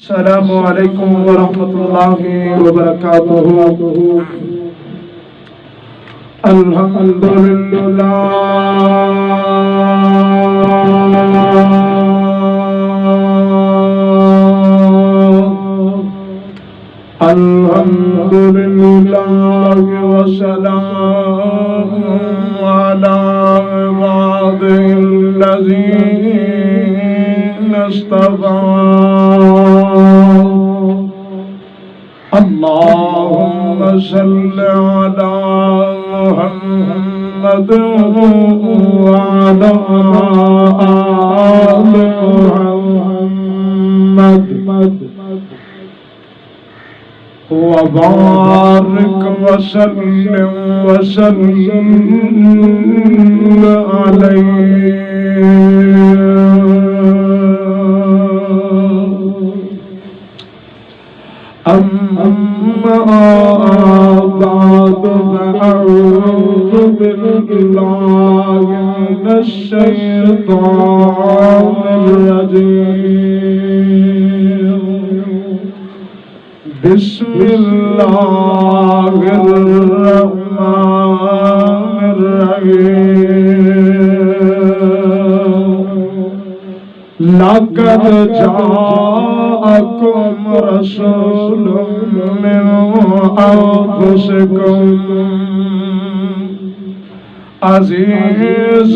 السلام علیکم ورحمۃ اللہ وبرکاتہ۔ الحمدللہ الحمدللہ والسلام علی عبادہ الذین اصطفیٰ۔ اللہم صل علی محمد وعلی آل محمد وبارک وسلم علیہ۔ أما بعد فأعوذ بالله من الشيطان الرجيم، بسم الله الرحمن الرحيم۔ لقد جاءكم رسول من أنفسكم عزيز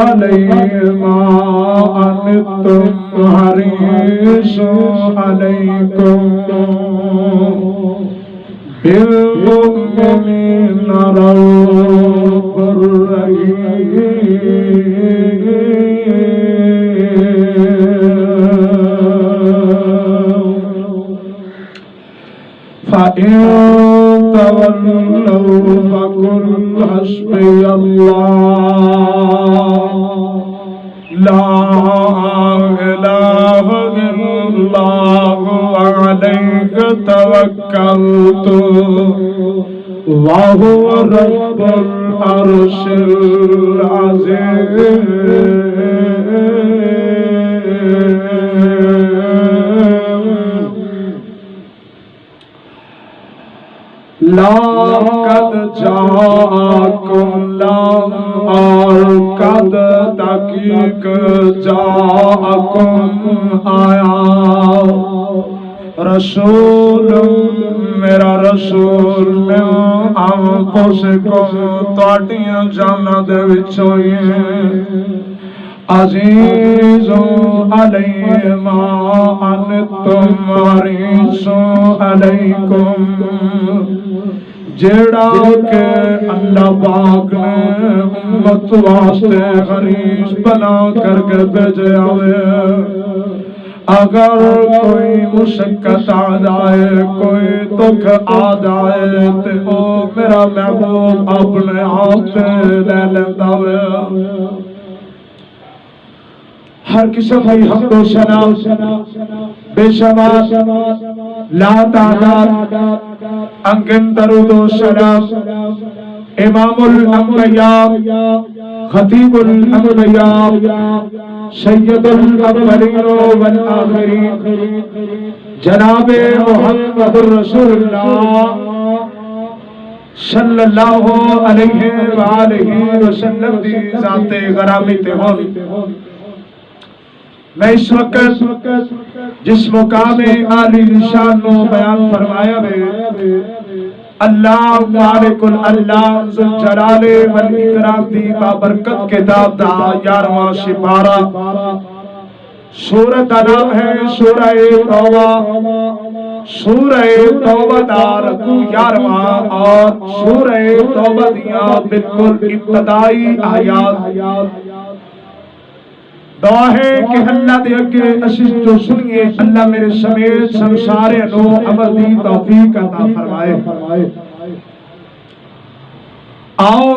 عليه ما عنتم حريص عليكم بالمؤمنين رؤوف رحيم۔ فإن تولوا فقل حسبي الله لا إله إلا هو عليه توكلت وهو رب العرش العظيم۔ لقد جاءكم لام اور قد تحقیق جاءكم آیا رسول میرا رسول میں انفسکم تواڈیاں جاناں دے وچوں عزیز علیہ ما عنتم حریص علیکم، جیڑا کہ اللہ پاک نے امت واسطے حریص بنا کر کے بھیجے ہوئے۔ اگر کوئی مشقت آ جائے، کوئی دکھ آ جائے تو وہ میرا محبوب اپنے آپ سے لے لیتا ہے۔ ہر قسم کی حمد و ثنا بے شمار لا تعداد انگن درود و سلام امام الانبیاء خطیب الانبیاء سید الاولین والآخرین جناب محمد رسول اللہ صلی اللہ علیہ وآلہ وسلم دی ذات گرامی تے ہون۔ میں اس وقت جس مقام عالی شان کو بیان فرمایا ہے، اللہ مالک اللہ ذو الجلال والاکرام دی بابرکت کتاب دا 11واں سپارہ، سورہ کا نام ہے سورہ توبہ۔ سورہ توبہ دا رکوع 11واں اور سورہ توبہ دیاں بالکل ابتدائی آیات دعا ہے کہ اللہ دے اگے اسیس جو سنیے اللہ میرے سمیت سنسارے نو عمل دی توفیق عطا فرمائے۔ آؤ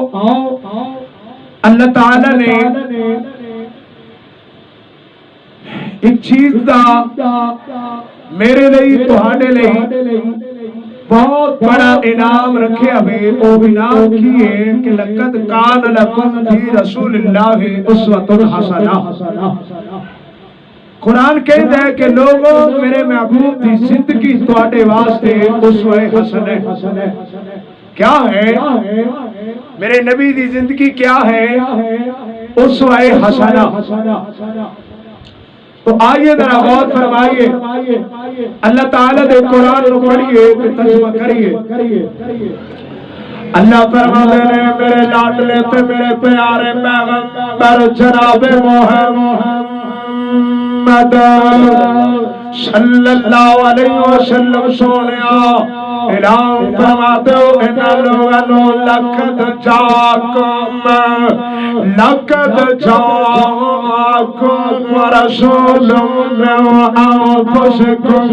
اللہ تعالی نے ایک چیز دا میرے لئی تہاڈے لئی بہت بڑا انعام رکھے ہمیں، وہ انعام کیے کہ لقد کان لکم فی رسول اللہ اسوۃ حسنہ۔ قرآن کہتا ہے کہ لوگوں میرے محبوب کی زندگی تواڈے واسطے اسوہ حسن ہے. کیا ہے میرے نبی دی زندگی؟ کیا ہے؟ اسوہ حسنہ. تو آئیے ذرا غور فرمائیے، اللہ تعالیٰ دے قرآن کو پڑھیے تو ترجمہ کریے. اللہ فرماتے ہیں میرے لاڈلے تے میرے پیارے پیغمبر جناب محمد صلی اللہ علیہ وسلم سونیا اعلان فرماتے ہو ان لوگوں لقد جاءکم رسول من انفسکم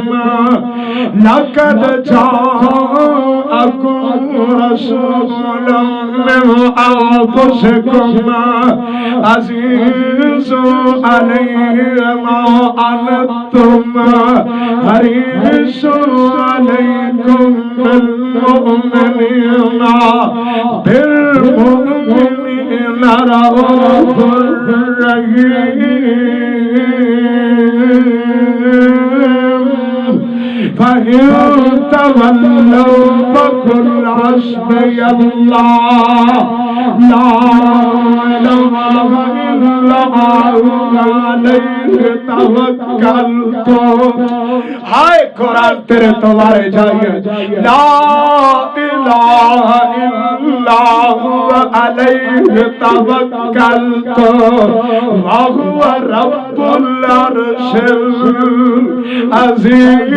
لقد جاءکم رسول من انفسکم عزیز علیہ ما عنتم حریص علیکم بالمؤمنین رؤوف رحیم فإن تولوا فقل حسبي الله لا إله إلا هو عليه توكلت. ہائے قرآن تیرے توارے جائیے. لا الہ الا هو عليه توکلت وهو رب العرش العظیم.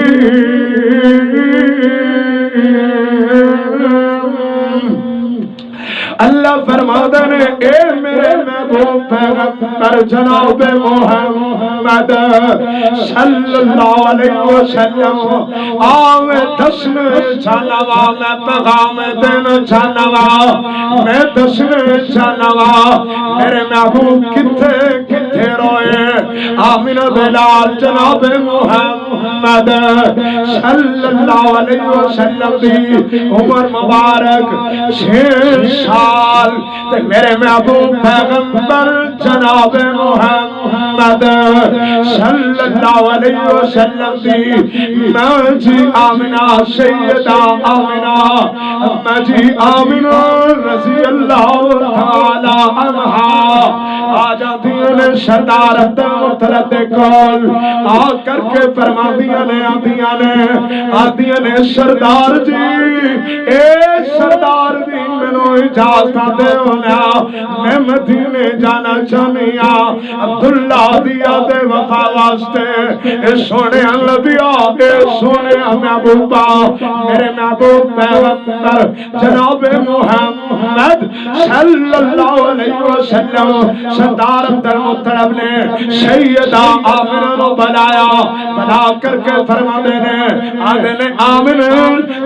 اللہ فرماتا ہے اے میرے محبوب پیغمبر جناب محمد صلی اللہ علیہ وسلم آوے دسن چانوا میں پیغام دین چانوا میں دسن چانوا میرے محبوب کتھے کتھے روئے آمینہ بلال جناب محمد صلی اللہ علیہ وسلم دی عمر مبارک 6 سال تے میرے محبوب پیغمبر جناب محمد صلی اللہ علیہ وسلم دی ماں جی آمنہ سیدہ آمنہ ماں جی آمنہ رضی اللہ تعالی عنہا آ جاتی نے سردار عبد المطلب کول آ کر کے فرما دیا نے آدیا نے سردار جی اے سردار جی مینوں اجازت دے ہونا میں مدینے جانا چاہنی ہاں عبداللہ دیا دے وفا واسطے اے سونے نبیا اے سونے محبوبہ میرے محبوب پیغمبر جناب محمد صلی اللہ علیہ وسلم سردار عبد المطلب نے سیدہ آمنہ کو بلایا بلا کر کے فرما دینے آدھے نے آمنہ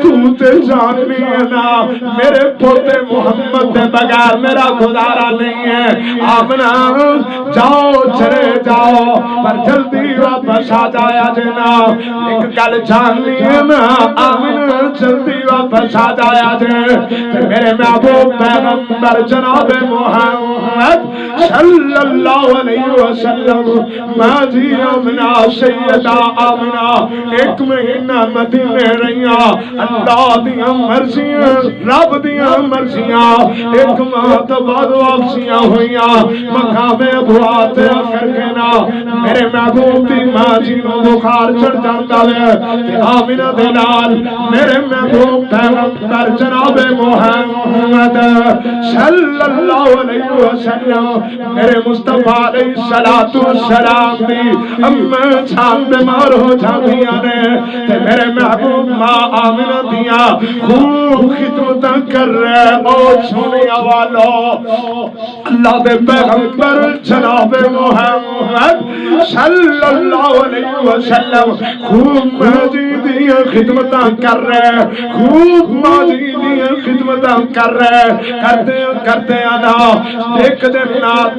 تو تے جاننی ہے نا میرے پوتے محمد دے بغیر میرا گزارا نہیں ہے. آمنہ جاؤ چلے جاؤ پر جلدی واپس آ جایا جنا ایک گل جاننی ہے نا آمنہ جلدی واپس آ جایا جے میرے محبوب پیغمبر جناب محمد صلی اللہ علیہ وسلم ماں جی آمنہ سیدہ آمنہ 1 مہینہ مدینے رہیاں اللہ دیاں مرضیاں رب دیاں مرضیاں 1 ماہ تو بعد واپسیاں ہوئیاں مقام ابوات کر کے نا میرے محبوب دی ماں جی نو بخار چڑھ جاتا ہے کہ آمنہ دلال میرے محبوب پیغمبر جناب محمد صلی اللہ علیہ وسلم میرے مصطفیٰ علیہ السلام دی اما جان بیمار ہو جاندیاں نے تے میرے محبوب ماں آمنہ دیاں خوب خدمت کر رہے او سنیا والو اللہ دے پیغمبر جناب محمد صلی اللہ علیہ وسلم خوب ماجی دیاں خدمتاں کر رہے خوب ماجی دیاں خدمتاں کر رہے کرتے آنا ایک دن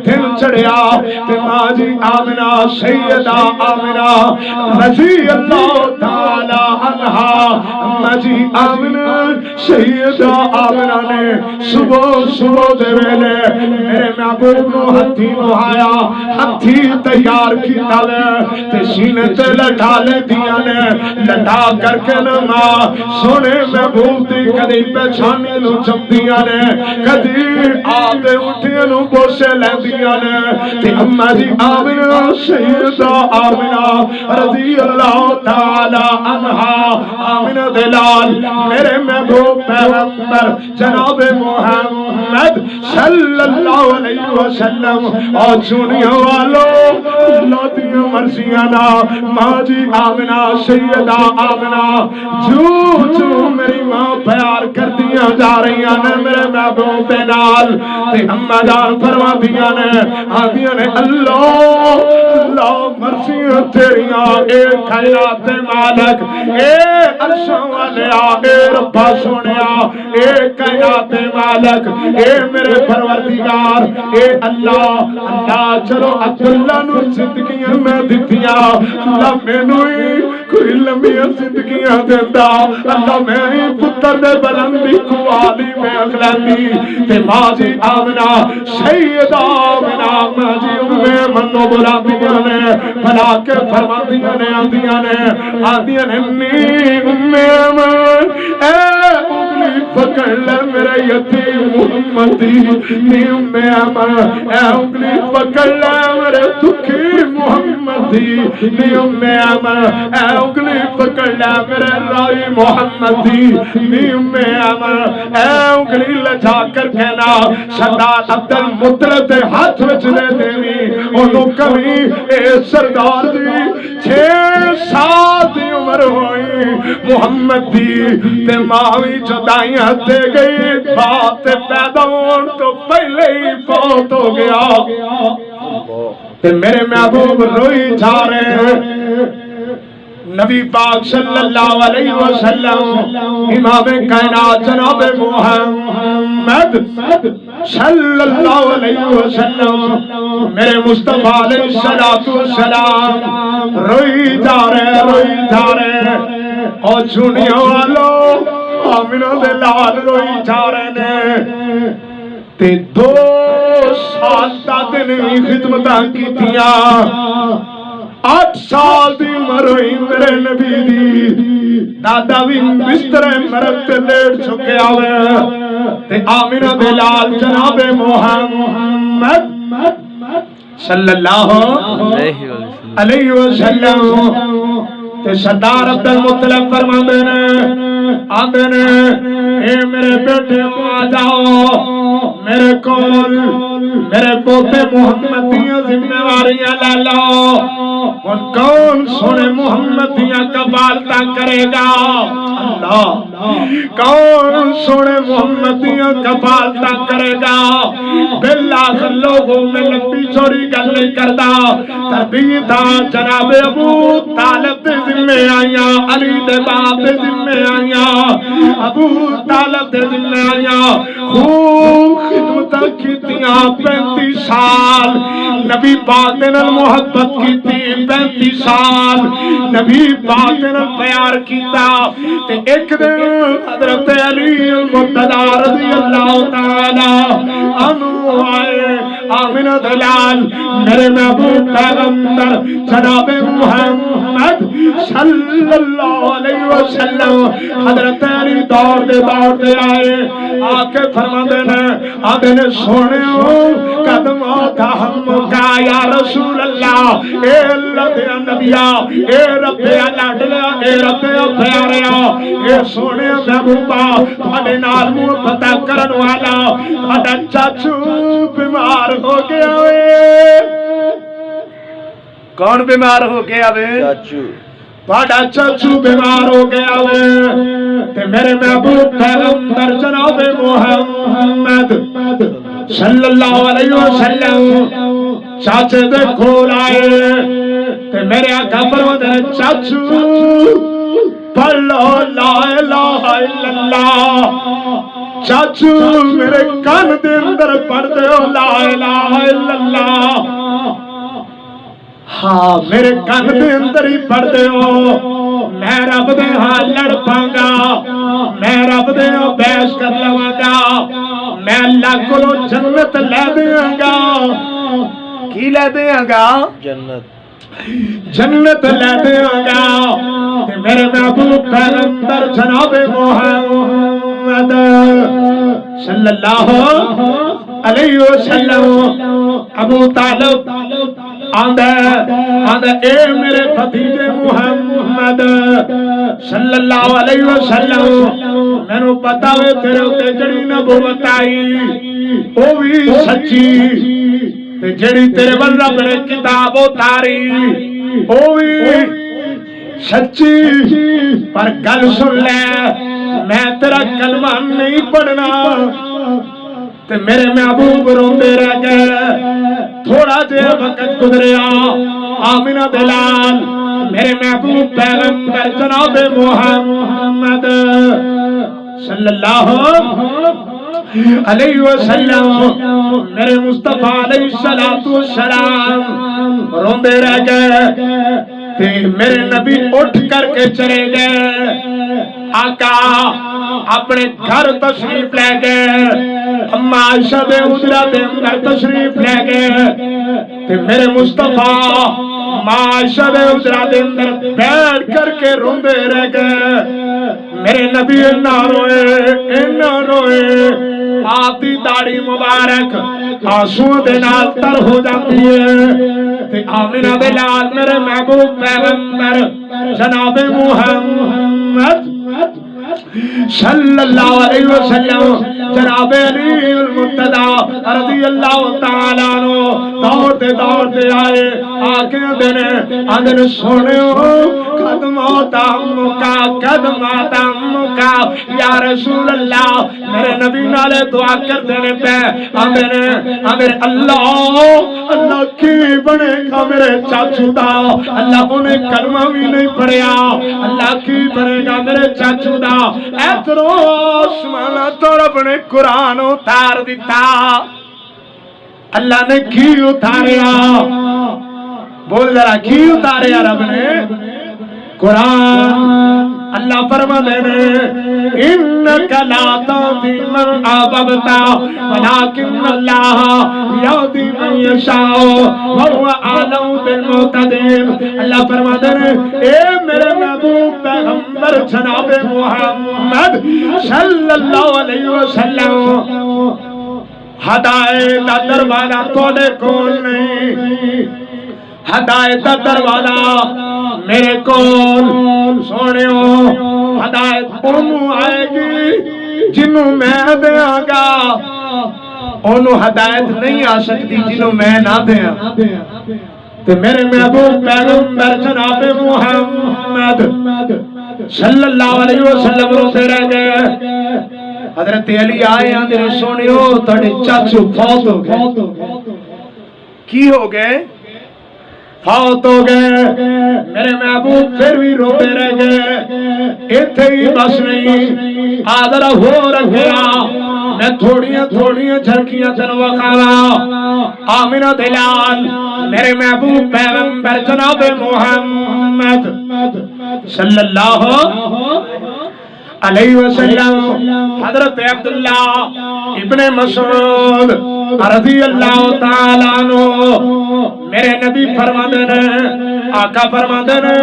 دن چڑھیا تے ماجی آمنہ سیدہ آمنہ رضی اللہ تعالی عنہا ماجی آمنہ سیدہ آمنہ نے صبح دے ویلے میرے محبوب نو ہتھی نہایا ہتھی تیار کیتا وے تے سینے تے لٹا لے دیا نے لٹا کر کے نما سونے محبوب دی کدی پہچانی نو چمدیاں نے کدی آدھے اٹھیاں نو بوسے لیندیاں نے تے اماں جی آمنہ سیدہ آمنہ رضی اللہ تعالی عنہا آمنہ دلال میرے محبوب پیغمبر جناب محمد صلی اللہ علیہ وسلم اور چونیوں والو اللہ دی مرضیاں نا ماں جی آمنہ سیدہ آمنہ جو میری ماں پیار کر دیا جا رہی نے میرے محبوب دے نال تے اماں جان فرما دیا نے آدیا نے اللہ مرضیاں تیریاں اے خیرات مالک اے عرشاں والیا اے ربا سونیا اے کائنات مالک اے میرے پروردگار اے اللہ چلو عبداللہ نو زندگیاں میں دتیاں اللہ مینوں کوئی لمبی زندگیاں دیندا اللہ میری پتر دے بلندی قوالی میں اگلاندی تے ماں جی آمنہ سیدہ آمنہ ماں جی امے منو بلاندیاں نے بلا کے فرماندیاں نے آندیاں نے نی امے اے انگلی پکڑ لے میرے یتیم محمدی نی امے اے انگلی پکڑ لے میرے دکھی محمدی نی امے اے انگلی پکڑ لے میرے رائی محمدی نی امے اے انگلی لجا کر کہنا سردار عبد المطلب دے ہاتھ وچ دے دینی انہوں کبھی اے سردار دی 6 سال دی عمر ہوئی محمد دی تے ماوی جدائیاں دے گئی بات پیدا ہون تو پہلے ہی فوت ہو گیا تے میرے محبوب روئی جا رہے ہیں نبی پاک صلی اللہ علیہ وسلم امام کائنات جناب محمد صلی اللہ علیہ وسلم میرے مصطفیٰ علیہ السلام روئی جا رہے اور چونیوں والو آمنہ دلال روئی جا رہے ہیں تے 2 سال تک نہیں خدمتاں کی تھیاں 8 سال دی عمر ہوئی میرے نبی دی دادا بھی بستر مرد تے لیٹ چکے آوے تے آمنہ دلال جناب محمد صلی اللہ علیہ وسلم تے سردار عبد المطلب فرماندے نے آندے نے اے میرے بیٹے آ جاؤ میرے کول میرے پوتے محمد دیاں ذمہ واریاں لے لو ان کون سونے محمد دیاں کفالتاں کرے گا اللہ کون سونے محمد دیاں کفالتاں کرے گا بالآخر لوگوں میں لمبی چوڑی گل نہیں کردا تربیتاں جناب ابو طالب دے ذمہ آئیاں علی دے باپ دے ذمہ آئیاں ابو طالب دے ذمہ آئیاں خوب خدمتاں کیتیاں 35 سال نبی پاک دے نال محبت کیتی 35 سال نبی پاک دے نال پیار کیتا تے ایک دن حضرت علی المرتضی رضی اللہ تعالی عنہ آئے آمنہ دلال میرے محبوب پیغمبر جناب محمد صلی اللہ علیہ وسلم حضرت علی دور دے آئے آکے فرما دینے سونے ہو قدم آتا ہم کا یا رسول اللہ اے اللہ دے نبیہ اے رب لاڈلیا اے رب پیاریا اے سونے محبوبہ تھوڑے نال منہ پتہ کرن والا تھوڑا چاچو بیمار ہو گیا وے کون بیمار ہو گیا وے چاچو تھوڑا چاچو بیمار ہو گیا وے تے میرے محبوب پیغمبر جناب محمد صلی اللہ علیہ وسلم چاچے دے کھول آئے تے میرے آقا فرماتے ہیں چاچو پڑھ لو لا الہ الا اللہ چاچو میرے کان دے اندر پڑھ دے ہو لا الہ الا اللہ ہاں میرے کان دے اندر ہی پڑھ دے ہو میں رب دے ہاں لڑ پاؤں گا میں رب دے بیش کر لواں گا میں اللہ کو جنت لے دیاں گا کی لے دیاں گا جنت لے دیاں گا تے میرے محبوب پیغمبر جناب محمد صلی اللہ علیہ وسلم ابو طالب آندہ اے میرے بھتیجے محمد صلی اللہ علیہ وسلم میں نو پتا ہوئے تیرے اتے جڑی نبوت آئی او بھی سچی تے جڑی تیرے ول رب نے کتاب اتاری او بھی سچی پر گل سن لے میں تیرا کلمہ نہیں پڑھنا تے میرے محبوب روندے رہ گئے تھوڑا جہا وقت گزریا آمینہ دلال میرے محبوب پیغمبر جناب محمد صلی اللہ علیہ وسلم میرے مصطفیٰ علیہ السلام روندے رہ گئے تے میرے نبی اٹھ کر کے چلے گئے آقا اپنے گھر تشریف لے گئے اما عائشہ دے حجرہ دے اندر تشریف لے گئے تے میرے مصطفیٰ ماں عائشہ دے حجرہ دے اندر بیٹھ کر کے روندے رہ گئے میرے نبی نہ روئے آپ دی داڑھی مبارک آنسو دے نال تر ہو جاتی ہے تے آمینہ دلال میرے محبوب پیغمبر جناب محمد صلی اللہ علیہ وسلم جناب علی المرتضی رضی اللہ تعالیٰ عنہ دوڑتے آئے آکے اندر سنو قدمات امکا یا رسول اللہ میرے نبی نالے دعا کر دینے پہ اندر اللہ کی بنے گا میرے چاچو دا اللہ انہیں کلمہ بھی نہیں پڑھیا اللہ کی بنے گا میرے چاچو دا ایترو آسمانہ تو رب نے قرآن اتار دیتا اللہ نے کی اتاریا بول ذرا کی اتاریا رب نے قرآن اللہ فرما دینے انکا لا تہدی من احببت ولکن اللہ یہدی من یشاء وہو اعلم بالمہتدین اللہ فرما دینے اے میرے محبوب پیغمبر جناب محمد صلی اللہ علیہ وسلم ہدایت دا دروازہ توڑے کول نہیں ہدایت دا دروازہ میرے کول سونیو ہدایت انہوں آئے گی جنہوں میں دیاں گا انہوں ہدایت نہیں آ سکتی جنہوں میں نہ دیاں تو میرے محبوب پیغمبر جناب محمد صلی اللہ علیہ وسلم روتے رہ گئے حضرت علی آئے اندر سونیو تھوڑے چاچو فوت ہو گئے کی ہو گئے فوت ہو گئے میرے محبوب پھر بھی روتے رہ گئے اتھے ہی بس نہیں آدھر ہو رکھیا میں تھوڑیاں جھڑکیاں تنوہ کھالا آمینہ دلال میرے محبوب پیغمبر جناب محمد صلی اللہ علیہ وسلم حضرت عبداللہ ابن مسعود رضی اللہ تعالیٰ عنہ میرے نبی فرما دینے آقا فرما دینے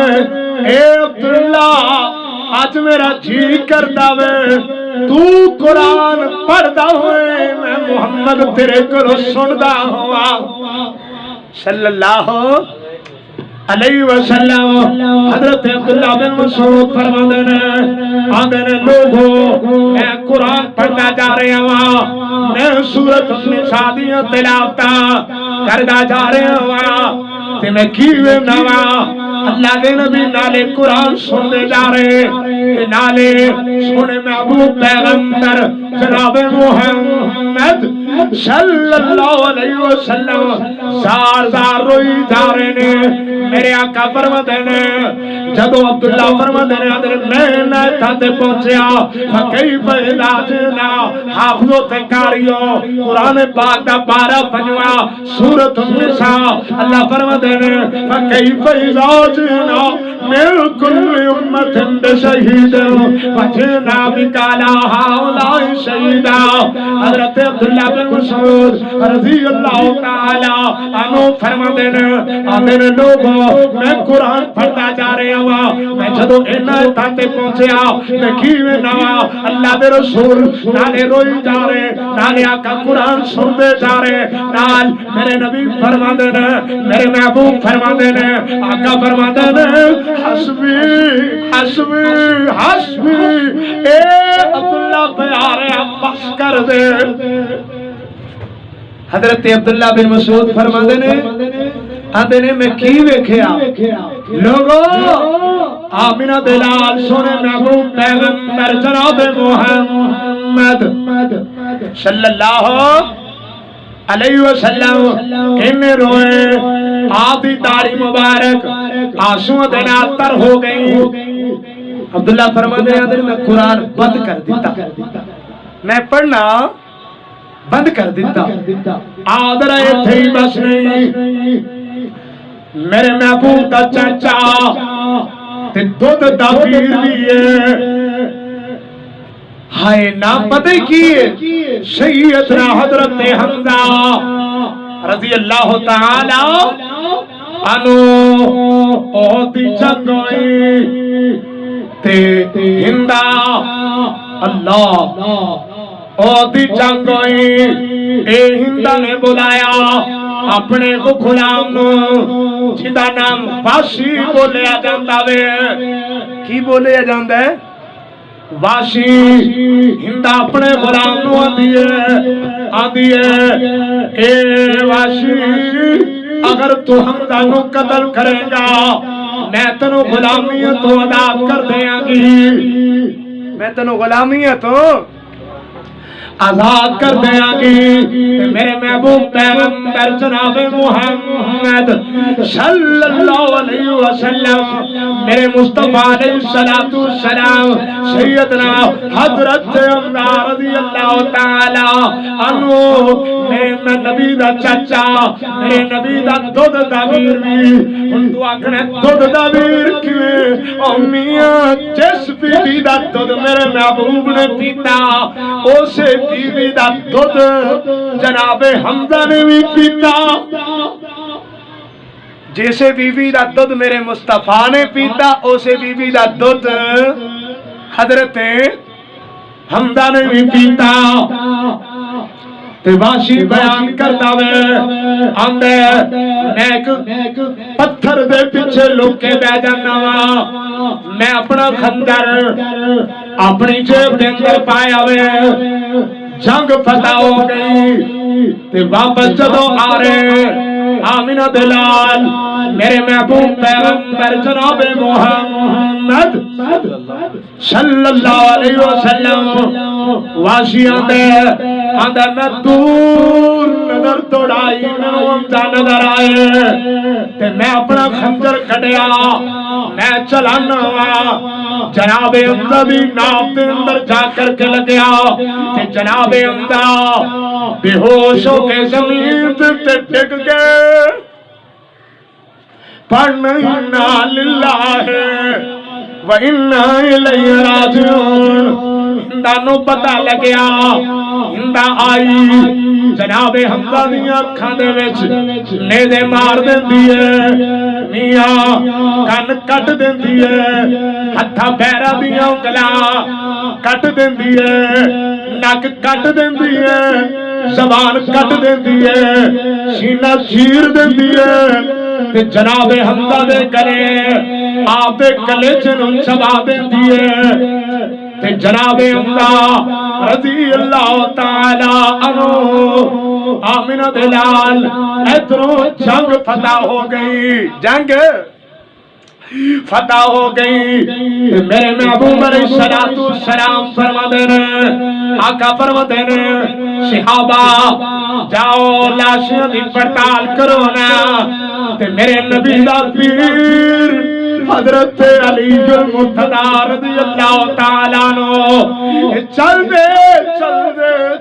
اے عبداللہ آج میرا جی کرتا وے تو قرآن پڑھتا ہوئے میں محمد تیرے کو سندا ہوا صلی اللہ علیہ وسلم حضرت عبداللہ بن مسعود فرما دینے لوگوں میں قرآن پڑھتا جا رہا ہوں میں سورۃ النساء دیاں تلاوت کردا جا رہا ہوں تے میں کیویں نوا اللہ دے نبی نالے قرآن سننے جا رہے تے نالے سنے محبوب پیغمبر جناب محمد محمد صلی اللہ علیہ وسلم زار زار روئی جا رہے نے میرے آقا فرماتے نے جدو عبداللہ فرماتے نے حضرت میں تھاتے پہنچیا فکیف اذا جئنا حافظو تکاریو قرآن پاک دا 12 سورۃ النساء اللہ فرماتے نے فکیف اذا جئنا من کل امت بشہید وجئنا بک علی ہؤلاء شہیدا حضرت عبداللہ بن مسعود رضی اللہ تعالی عنہ فرماتے ہیں لوگوں میں قرآن پڑھتا جا رہا ہوں میں جدو انہاں تاتے پہنچیا میں کیویں نہ اللہ دے رسول نالے روئی جا رہے نالے آقا قرآن سنتے جا رہے نال میرے نبی فرماتے ہیں میرے محبوب فرماتے ہیں آقا فرماتے ہیں حسبی حسبی حسبی اے عبداللہ پیارے بس کر دے حضرت عبداللہ بن مسعود فرماتے نے آندے نے میں کی ویکھیا لوگوں آمینہ دلال سونے محبوب پیغمبر جناب محمد صلی اللہ علیہ وسلم انہیں روئے آدھی داڑھی مبارک آنسوں دینا تر ہو گئی عبداللہ فرماتے ہیں میں قرآن بند کر دیتا میں پڑھنا بند کر دیتا آدھ رہے تھے بس نہیں میرے محبوب کا چچا تے دودھ دا پیر بھی ہے ہائے نام پتہ کی سیدنا حضرت حمزہ رضی اللہ تعالی عنہ اوہدی جنگ ہوئی تے ہندہ اللہ اوہدی جنگ ہوئی اے ہندہ نے بلایا اپنے کو غلام نو جدا نام واشی بولیا جاندا وے کی بولیا جاندا ہے واشی ہندہ اپنے غلام نو آندی ہے اے واشی اگر تو حمزہ نو قتل کرے گا میں تنو غلامیت تو آزاد کر دیاں گی میں تنو غلامیت تو آزاد کر دیاں گی میرے محبوب پیغمبر جناب محمد صلی اللہ علیہ وسلم میرے مصطفیٰ علیہ السلام سیدنا حضرت حمزہ رضی اللہ تعالی عنہ میں نبی دا چچا میرے نبی دا دودھ دا ویر بھی ان تو آکھنے دودھ دا ویر کیویں او میاں جس بی دا دودھ میرے محبوب نے پیتا اسے بیوی دا دودھ جناب حمزہ نے بھی پیتا جیسے بیوی دا دودھ میرے مصطفیٰ نے پیتا اسے بیوی دا دودھ حضرت حمزہ نے بھی پیتا واشی بیان کرتا وے آندے نیک پتھر دے پیچھے لوکے بے جانا وا میں اپنا خنجر اپنی جیب دے اندر پایا وے جنگ فتح ہو گئی تے واپس جدو آ رہے آمینہ دلال میرے محبوب پیغمبر جناب محمد صلی اللہ علیہ وسلم واشی آندے میں دور نظر توڑائی میں حمزہ نظر آئے تے میں اپنا خنجر کٹیا میں چلانا ہوا جناب حمزہ بھی ناف دے اندر جا کر کے لگیا تے جناب حمزہ بے ہوش ہو کے زمین تے ٹک گئے پڑھنا انا للہ وَإِنَّا إِلَيْهِ رَاجِعُونَ ہندہ نو پتہ لگیا ہندہ آئی جناب حمزہ دیا اکھاں دے وچ نیزے مار دیندی ہے میاں کن کٹ دیندی ہے ہتھا پیرا دیا انگلا کٹ دیندی ہے نک کٹ دیندی ہے زبان کٹ دیندی ہے سینہ چیر دیندی ہے تے جناب حمزہ دے کرے آپ دے کلیجے نو چبا دیندی ہے تے جناب حمزہ رضی اللہ تعالی عنہ آمینہ دلال ادھروں جنگ فتح ہو گئی جنگ فتح ہو گئی میرے محبوب علیہ السلام فرماتے ہیں آقا فرماتے ہیں صحابہ جاؤ لاشوں دی پڑتال کرو نا تے میرے نبی دا پیر حضرت علی المرتضی رضی اللہ تعالیٰ عنہ چل دے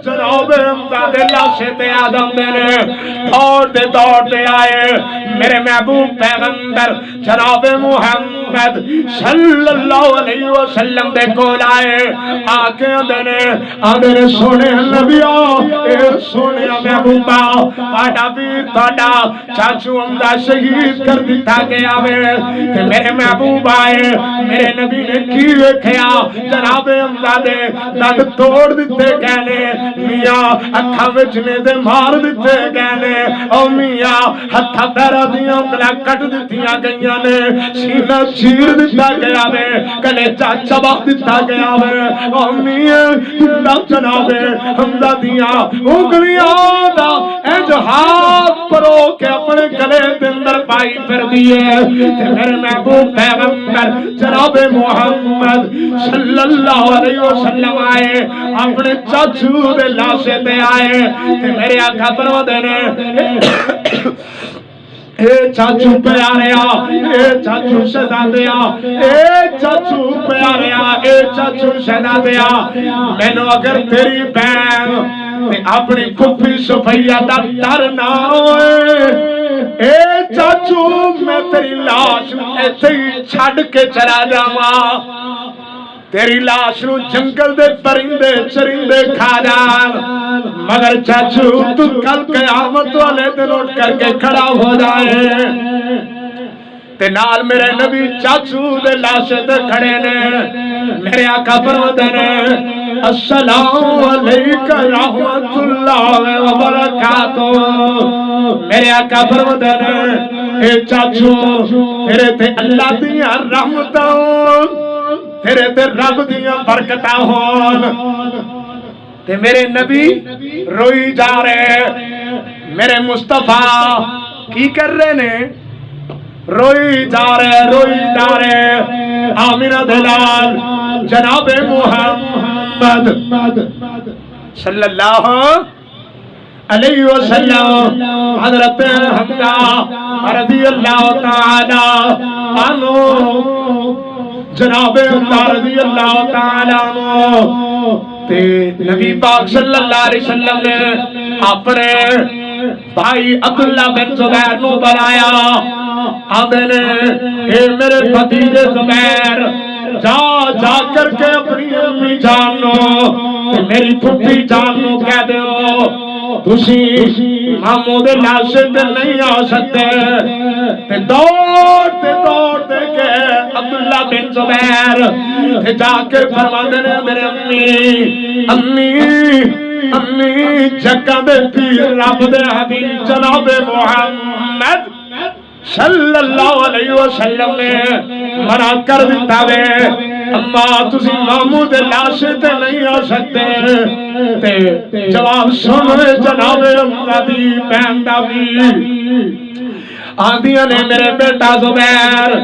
جناب امداد لاشے تے آدم دینے دوڑ دے آئے میرے محبوب پیغمبر جناب محمد صلی اللہ علیہ وسلم دے کول آئے آکے دینے سونے نبیوں اے سونے محبوبہ پاڑا پیر پاڑا چاچو امدہ شہید کر دیتا گیا کہ میرے محبوب آئے میرے نبی نے کی ویکھیا جناب امدادے دند توڑ دیتے کہنے میاں اکھا وچنے دے مار دیتے کہنے او میاں ہتھا پیرا دیاں کلا کٹ دیتیاں گئیاں نے سینہ چیر دیتا گیا وے کلیجہ چباک دیتا گیا وے او میاں اللہ جناب امدادیاں اگلیاں دا اجہاد پرو کے اپنے گلے دندر پائی پھر دیئے میرے محبوب پیغمبر جناب محمد صلی اللہ علیہ وسلم آئے اپنے چاچو دے لاشے تے آئے میرے آقا فرماتے ہیں اے چاچو پیاریا اے چاچو شہزادیا اے چاچو پیاریا اے چاچو شہزادیا میں نو اگر تیری بہن اپنی پھپھی صفیہ دا ڈر نہ ہوئے اے چاچو میں تیری لاش ایسے ہی چھڑ کے چلا جاواں تیری لاش نو جنگل دے پرندے چرندے کھا جان مگر چاچو تو کل قیامت والے دن اٹھ کر کے کھڑا ہو جائے تے نال میرے نبی چاچو دے لاشے تے کھڑے نے میرے آقا فرماتے ہیں السلام علیکہ رحمت اللہ وبرکاتہ میرے آقا فرماتے ہیں اے چاچو تیرے تے اللہ دیاں رحمتاں تیرے تے رب دیاں برکتاں ہون تے میرے نبی روئی جا رہے میرے مصطفیٰ کی کر رہے نے روئی جا رہے آمینہ دلال جناب محمد صلی اللہ علیہ وسلم حضرت حمزہ رضی اللہ تعالی عنہ جناب رضی اللہ تعالیٰ عنہ تے نبی پاک صلی اللہ علیہ وسلم نے اپنے بھائی عبداللہ بن زبیر نو بلایا آدھے نے اے میرے بھتیجے زبیر جا کر کے اپنی امی جانو میری پھپھی جانو کہہ دیو تسی محمود لاشے تے نہیں آ سکتے تے دوڑتے کہ عبداللہ بن زبیر تے جا کے فرماندے نے میرے امی جگہ دے پیر رب دے حبیب جناب محمد صلی اللہ علیہ وسلم نے منع کر دیتا وے اما تسی محمود لاشے تے نہیں آ سکتے تے جواب سنوے جناب امدادی بہن دا بھی آندیاں نے میرے بیٹا زبیر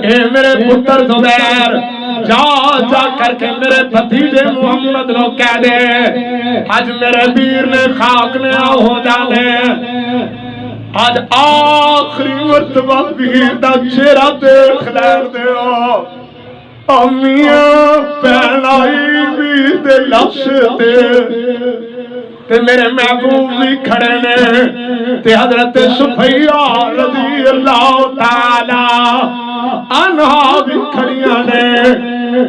اے میرے پتر زبیر جا کر کے میرے بھتیجے محمد لو کہہ دے آج میرے بیر نے خاک نے ہو جانے آج آخری مرتبہ بیر دا چہرہ دیکھ لین دیو امیاں پہنائی بیر دے لاش تے میرے محبوب بھی کھڑے نے تے حضرت صفیہ رضی اللہ تعالی عنہا بھی کھڑیاں نے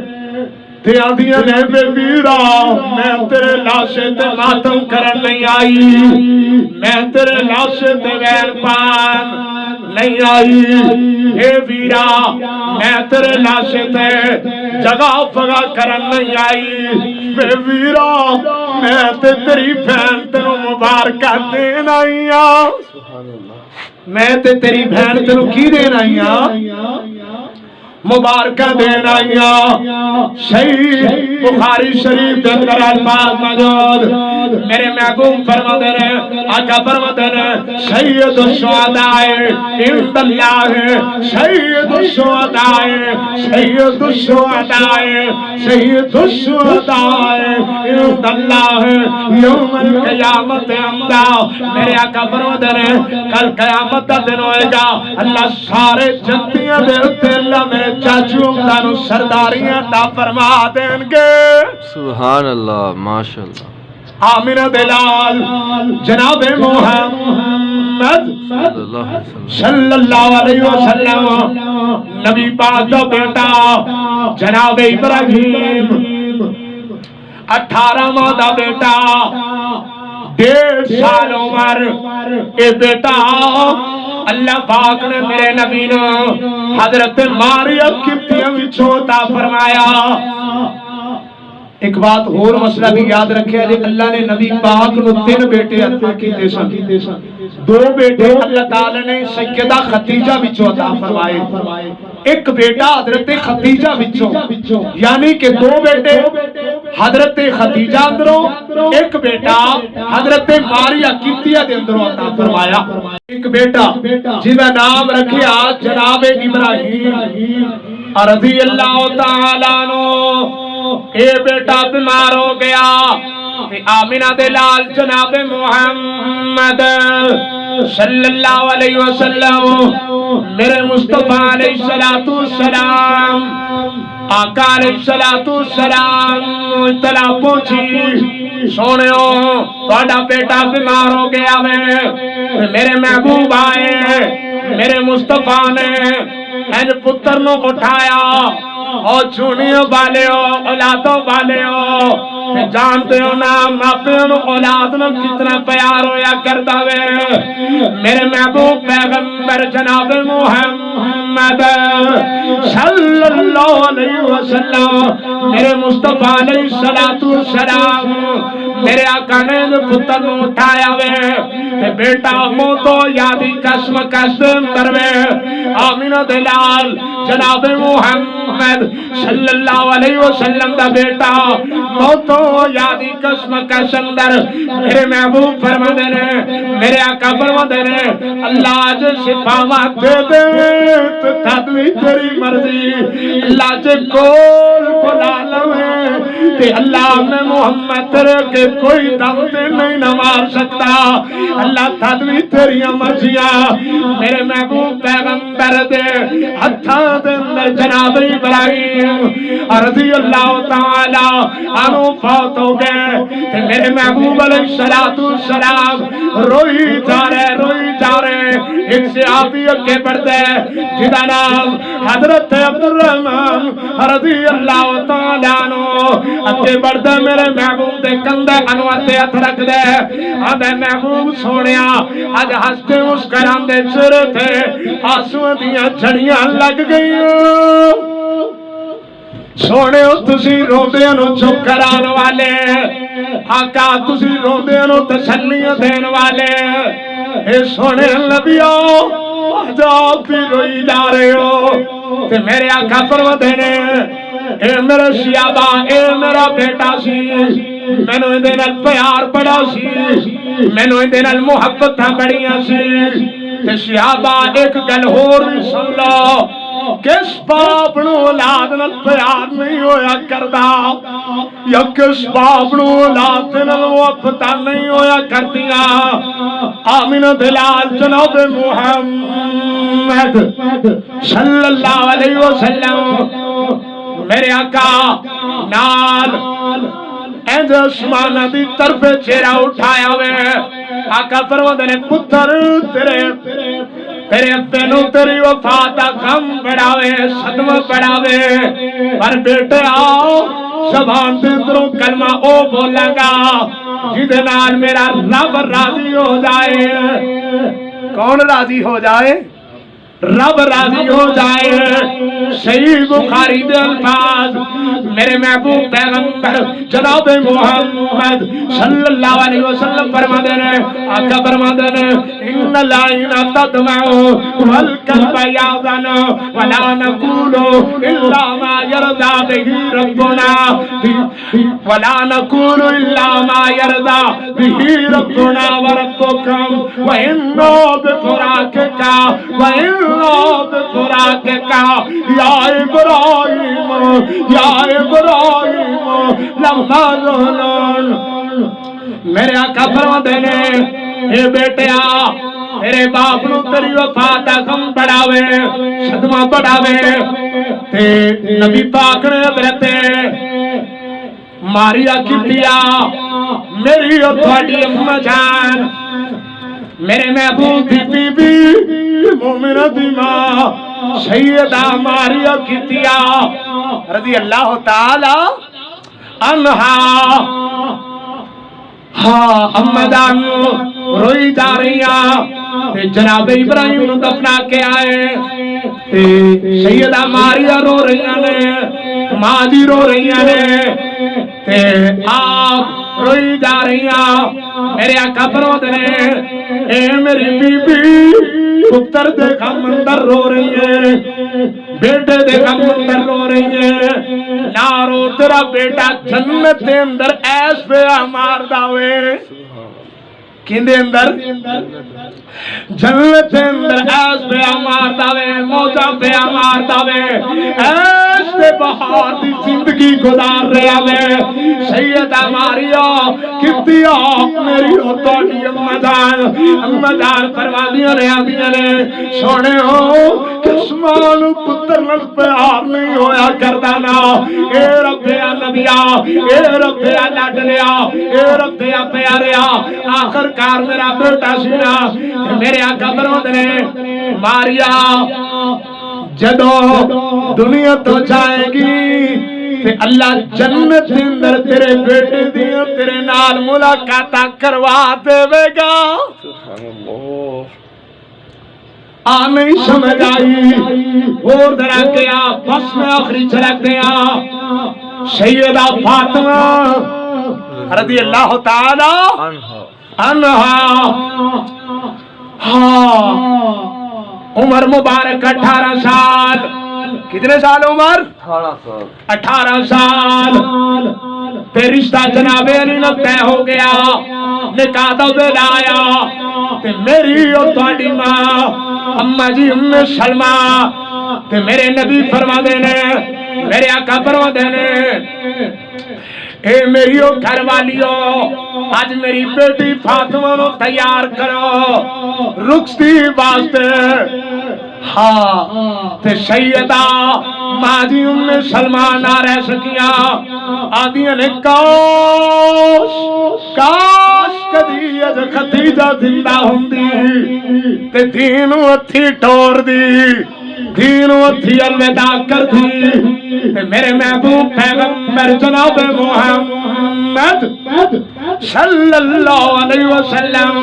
تے آدھیاں نے بے بیرا میں تیرے لاشے تے ماتم کرن نہیں آئی میں تیرے لاشے تے غیر پان نہیں آئی اے ویرا میں تیرے لاشے تے جگہ فگا کرن نہیں آئی بے ویرا میں تے تیری بہن تینوں مبارکہ دین آئی میں تے تیری بہن تینوں کی دین آئی مبارکہ دین آئی بخاری شریف کے اندر الفاظ موجود میرے محبوب فرماتے ہیں آقا فرماتے ہیں سید الشہداء عند اللہ سید الشہداء سید الشہداء سید الشہداء عند اللہ یوم القیامت عمدہ میرے آقا فرماتے ہیں کل قیامت کا دن ہوئے گا اللہ سارے جنتیاں دے اتے اللہ میرے چاچو امدانو سرداریاں تا فرما دیں گے سبحان اللہ ماشاءاللہ آمینہ دلال جناب محمد صلی اللہ علیہ وسلم نبی پاک دا بیٹا جناب ابراہیم 18 ماہ دا بیٹا 1.5 سال عمر اے بیٹا اللہ پاک نے میرے نبی نے حضرت مریم قبطیہ وچوں عطا فرمایا ایک بات اور مسئلہ بھی یاد رکھے جی اللہ نے نبی پاک نو 3 بیٹے عطا کیتے سن 2 بیٹے اللہ تعالی نے سیدہ خدیجہ وچوں عطا فرمائے ایک بیٹا حضرت خدیجہ وچوں یعنی کہ 2 بیٹے حضرت خدیجہ اندروں ایک بیٹا حضرت مریم قبطیہ دے اندروں عطا فرمایا ایک بیٹا جس کا نام رکھیا جناب ابراہیم رضی اللہ تعالیٰ عنہ اے بیٹا بیمار ہو گیا آمینہ دے لال جناب محمد صلی اللہ علیہ وسلم میرے مصطفیٰ علیہ السلام آقا علیہ السلام اطلاع پہنچی سونے ہو توڑا بیٹا بیمار ہو گیا میرے محبوب آئے میرے مصطفیٰ نے این پتر نو اٹھایا اور چونیوں والے ہو اولادوں والے ہو جانتے ہو نا ماپیوں نو اولاد نو کتنا پیار ہویا کرتا وے میرے محبوب پیغمبر جناب محمد صلی اللہ علیہ وسلم میرے مصطفیٰ علیہ السلام میرے آقا نے پتر نو اٹھایا وے بیٹا مو تو یادی قسم قسم دروے آمینہ دلال جناب محمد صلی اللہ علیہ وسلم دا بیٹا موتو یادی قسم قسم در میرے محبوب فرما دینے میرے آقا فرما دینے اللہ آج شفاوات دے دے تو تدوی تیری مرضی اللہ جے کول کو لالم ہے کہ اللہ میں محمد تیرے کے کوئی دم تے نہیں نہ مار سکتا اللہ تدوی تیری مرضیاں میرے محبوب پیغمبر دے ہتھاں دے اندر جناب ابراہیم رضی اللہ تعالی عنہ فوت ہو گئے کہ میرے محبوب علیہ السلام روئی جا رہے ایک صحابی کے بڑھتے جدا نام حضرت عبد الرحمن رضی اللہ تعالی عنہ اتے بڑھتے میرے محبوب دے کندے انواتے ہتھ رکھ دے آدھے محبوب سونیا آج ہستے مسکران دے سر تھے آنسو دیاں جھڑیاں لگ گئیں سونے ہو تسی روندے نو چپ کران والے آقا تسی روندے نو تسلیاں دین والے اے سونے نبیو آجاب بھی روئی جا رہے ہو کہ میرے آقا فرماتے ہیں اے میرے شیابہ اے میرا بیٹا سی میں نو اندے نال پیار بڑا سی میں نو اندے نال محبت بڑیاں سی کہ شیابہ ایک گل ہور بھی سن لو کس باپ نو اولاد نال پیار نہیں ہویا کردا یا کس باپ نو اولاد نال محبت نہیں ہویا کردیاں آمینہ دلال جناب محمد صلی اللہ علیہ وسلم میرے آقا نال اینج عثمان دی طرف چہرہ اٹھایا ہوئے آقا فرماتے نے پتر تیرے ابنو تیری وفات غم بڑھاوے صدمہ بڑھاوے پر بیٹے آؤ زبان دے اندروں کلمہ او بولا گا جدے نال میرا رب راضی ہو جائے کون راضی ہو جائے رب راضی ہو جائے. صحیح بخاری دے الفاظ میرے محبوب پیغمبر جناب محمد صلی اللہ علیہ وسلم فرماتے ہیں، آقا فرماتے ہیں ان العین تدمع والقلب یحزن ولا نقول الا ما يرضى به ربنا ولا نقول الا ما يرضى به ربنا وربكم وانه بفراقك وانه بفراقك یا ابراہیم یا ابراہیم لما ظلن. میرے آقا فرماتے نے اے بیٹیا تیرے باپ نو تیری وفا دا غم بڑھاوے صدمہ بڑھاوے. تے نبی پاک نے حضرت ماریا کیتیا میری اور تھوڑی اماں جان میرے محبوب بی بی مومنہ دی ماں سیدہ ماریا کیتیا رضی اللہ تعالی عنہا. ہاں اماں جان روئی جا رہی ہیں، جناب ابراہیم نو دفنا کے آئے، سیدہ ماریا رو رہی نے، ماں جی رو رہی نے، آپ روئی جا رہی ہیں. میرے آقا فرماتے نے اے میری بی بی پتر دے غم اندر رو رہی ہے، بیٹے دے غم اندر رو رہی ہے. نہ رو تیرا بیٹا جنت دے اندر ایس پہ مار داوے. کیندے اندر جنت دے اندر ایس پہ مار داوے، موجہ پہ مار داوے، ایس پہ بہار دی زندگی گزار رہا ہے. سیدہ ماریا کتیا میری ہوتوڑی اماں جان فرماندیاں نے آدیاں نے سونے ہو کسمان پتر نل پیار نہیں ہویا کردانا. اے ربیا نبیا اے ربیا لاڈلیا اے ربیا پیاریا آخرکار میرا بیٹا سینا. میرے آقا فرماتے نے ماریا جدو دنیا تو جائے گی تے اللہ جنت دے اندر تیرے بیٹے دیاں تیرے نال ملاقاتاں کروا دے گا. سبحان اللہ. نہیں سمجھ آئی اور درا گیا. بس میں آخری چھلک دیا سیدہ فاطمہ رضی اللہ تعالی عنہا. ہاں عمر مبارک 18 سال. کتنے سال عمر؟ 18 سال. تے رشتہ جناب علی نال طے ہو گیا، نکاح دا دن آیا. تے میری اور تہاڈی ماں اماں جی ام سلمہ تے میرے نبی فرماندے نے، میرے آقا فرماندے نے اے میری او گھر والیو آج میری بیٹی فاطمہ نو تیار کرو رخصتی واسطے. ہاں تے سیدہ ماں جی ام سلمہ نہ رہ سکیاں، آدیاں نے کاش کدی اج خدیجہ زندہ ہوندی تے دین ہتھی ٹور دی، دین ہتھی الوداع کر دی. میرے محبوب پیغمبر جناب محمد صلی اللہ علیہ وسلم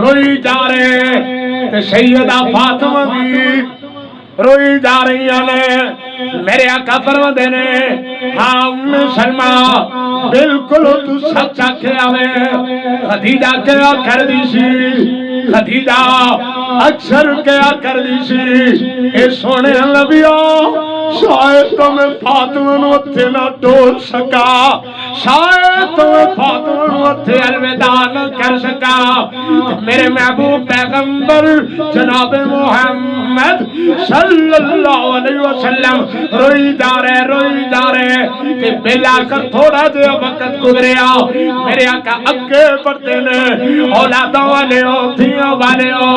روئی جا رہے تے سیدہ فاطمہ بھی روئی جا رہی نے. میرے آقا فرماندے نے ہاں ام سلمہ بالکل تو سچ آکھیا وے. خدیجہ کیا کر دی سی، خدیجہ اکثر کیا کر دی سی اے سونے نبیو شاید تمہیں فاطمہ نو اتھے نہ ڈول سکا، شاید تمہیں فاطمہ نو اتھے الوداع نہ کر سکا. میرے محبوب پیغمبر جناب محمد صلی اللہ علیہ وسلم روئی جا رہے کہ بلا کر تھوڑا دے وقت گزریا. میرے آقا اگے بڑھتے نے، اولادوں والے ہو دھیاں والے ہو،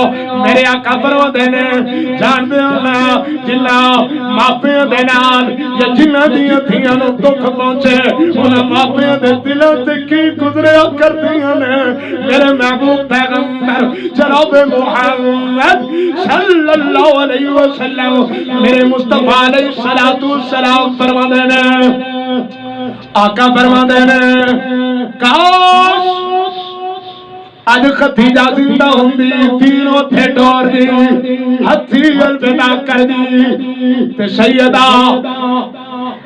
میرے آقا فرماندے نے جان دے نا جنہ ماپیاں دے نال یا جنہ دیاں دھیاں نو دکھ پہنچے انہاں ماپیاں دے دلاں تے کی گزریا کردیاں نے. میرے محبوب پیغمبر جناب محمد صلی اللہ علیہ وسلم میرے مصطفیٰ علیہ السلام فرماندے نے، آقا فرماندے نے کاش اج ختیجہ زندہ ہوندی تینوں تھے ٹور دی ہتھی الوداع کر دی تے سیدہ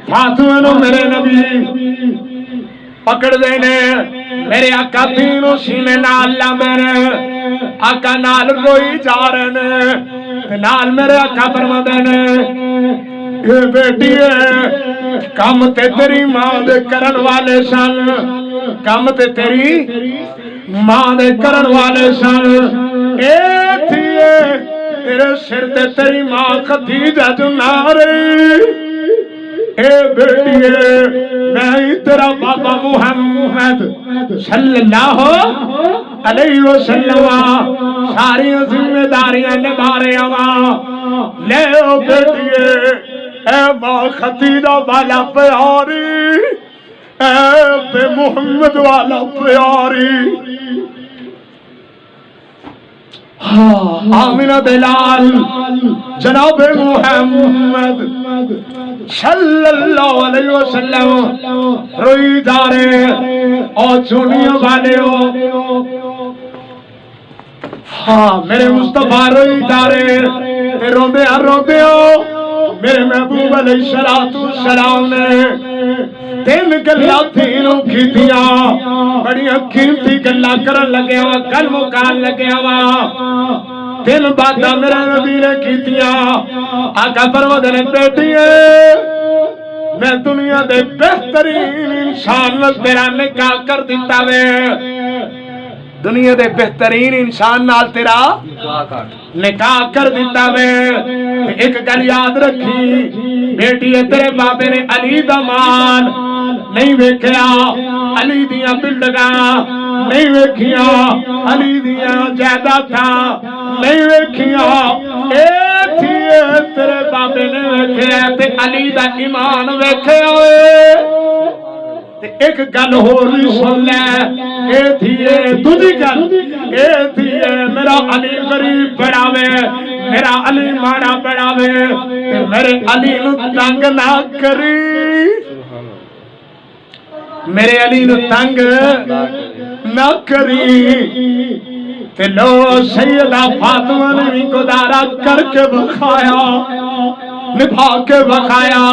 فاطمہ نو میرے نبی پکڑ دینے میرے آقا تینوں سینے نال لاندے نے آقا نال روئی جا رہے نے نال میرے آقا فرماندے نے اے بیٹی ہے کم تے تیری ماں دے کرن والے سن کم تے تیری ماں دے کرن والے سن اے تھیے تیرے سر تے تیری ماں خدیجہ جو نہ رہی اے بیٹی میں تیرا بابا محمد صلی اللہ علیہ وسلم ساری ذمہ داریاں نبھا رہے ہاں لے او بیٹی اے ماں خدیجہ والا پیاری اے بے محمد والا پیاری آمینہ دلال جناب محمد صلی اللہ علیہ وسلم روئی دارے اور چونیوں والے ہو میرے مصطفیٰ روئی دارے روندے ہو میرے محبوب علیہ السلام نے تین گلا تینوں کیتیاں بڑیاں قیمتی گلا کرن لگے ہوا گل مکان لگے ہوا تین باتاں میرے نبی نے کیتیاں آقا فرماندے نے بیٹی میں دنیا دے بہترین انسان نال تیرا نکاح کر دیتا وے دنیا دے بہترین انسان نال تیرا نکاح کر دیتا وے ایک گل یاد رکھی بیٹی تیرے بابے نے علی دا مال نہیں ویکھیا علی دیاں بلڈنگاں نہیں ویکھیا علی دیاں جائیداداں نہیں ویکھیا اے تھیے تیرے بابے نے ویکھیا تے علی دا ایمان ویکھیا ایک گل ہور بھی سن لے اے تھیے دوجی گل اے تھیے میرا علی غریب بڑا وے میرا علی ماڑا بڑا وے تے میرے علی نو تنگ نہ کری میرے علی نو تنگ نہ کری تے لو سیدہ فاطمہ نے بھی گزارا کر کے بخایا نبھا کے بخایا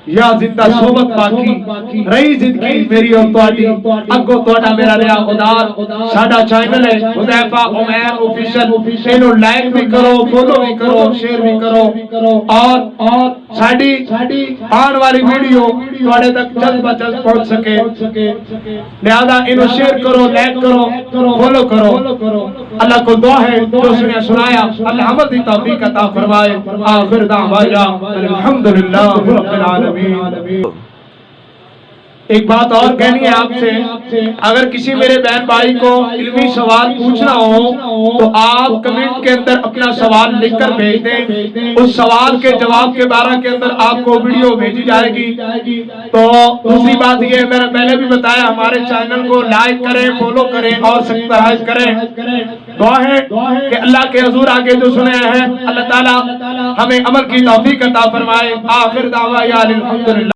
یا زندہ صحبت باقی رہی زندگی میری اور تواڈی اگو تواڈا میرا رہا خدار ساڈا چینل ہے حذیفہ عمیر آفیشل اینو لائک بھی کرو فالو بھی کرو شیئر بھی کرو اور ساڈی آن والی ویڈیو تواڈے تک جلد با جلد پہنچ سکے لہذا اینو شیئر کرو لائک کرو فالو کرو اللہ کو دعا ہے جو سنے سنایا اللہ عمل دی توفیق عطا فرمائے آخر دعوانا الحمدللہ رب العالمین ایک بات اور کہنی ہے آپ سے اگر کسی میرے بہن بھائی کو علمی سوال پوچھنا ہو تو آپ کمنٹ کے اندر اپنا سوال لکھ کر بھیج دیں اس سوال کے جواب کے بارے کے اندر آپ کو ویڈیو بھیجی جائے گی تو دوسری بات یہ میں نے پہلے بھی بتایا ہمارے چینل کو لائک کریں فالو کریں اور سبسکرائب کریں دعا ہے کہ اللہ کے حضور آگے جو سنے ہیں اللہ تعالی ہمیں عمل کی توفیق عطا فرمائے آخر دعوانا الحمدللہ